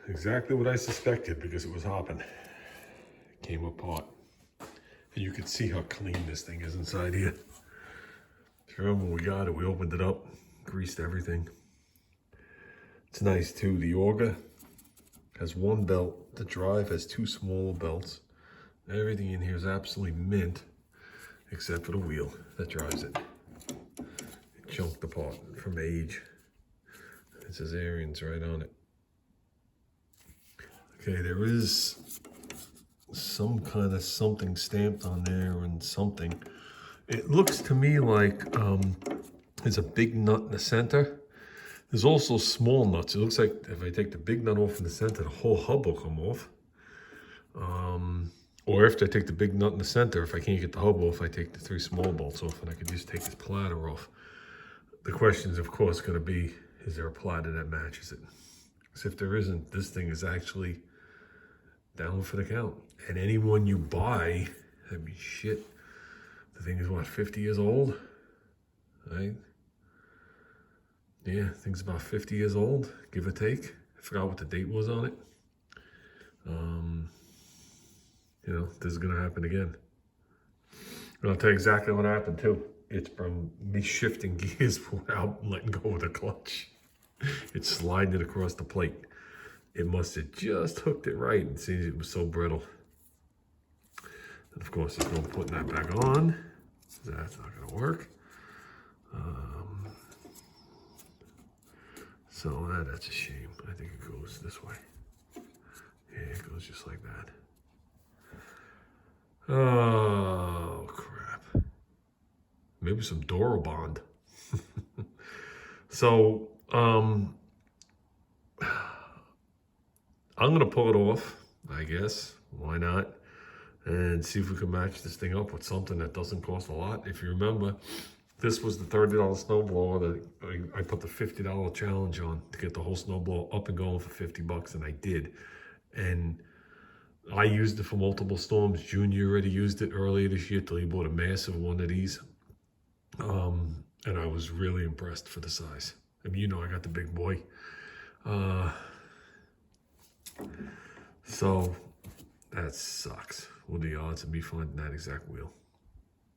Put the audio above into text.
Exactly what I suspected, because it was hopping. It came apart. And you can see how clean this thing is inside here. Remember when we got it, we opened it up, greased everything. It's nice too. The auger has one belt. The drive has two smaller belts. Everything in here is absolutely mint, except for the wheel that drives it. It junked apart from age. It says Ariens right on it. Okay, there is some kind of something stamped on there and something. It looks to me like there's a big nut in the center. There's also small nuts. It looks like if I take the big nut off in the center, the whole hub will come off. Or if I take the big nut in the center, if I can't get the hub off, I take the three small bolts off and I can just take this platter off. The question is, of course, going to be, is there a platter that matches it? Because if there isn't, this thing is actually down for the count. And anyone you buy, I mean, shit, the thing is what, 50 years old, right? Yeah, thing's about 50 years old, give or take. I forgot what the date was on it. You know, this is gonna happen again. And I'll tell you exactly what happened too. It's from me shifting gears without letting go of the clutch. It's sliding it across the plate. It must have just hooked it right, and seems it was so brittle. And of course, there's no putting that back on. That's not gonna work. So that's a shame. I think it goes this way. Yeah, it goes just like that. Oh, crap. Maybe some Durabond. So, I'm gonna pull it off, I guess. Why not? And see if we can match this thing up with something that doesn't cost a lot. If you remember, this was the $30 snowblower that I put the $50 challenge on to get the whole snowblower up and going for 50 bucks, and I did. And I used it for multiple storms. Junior already used it earlier this year till he bought a massive one of these. And I was really impressed for the size. I mean, you know, I got the big boy. So that sucks. What are the odds of me finding that exact wheel?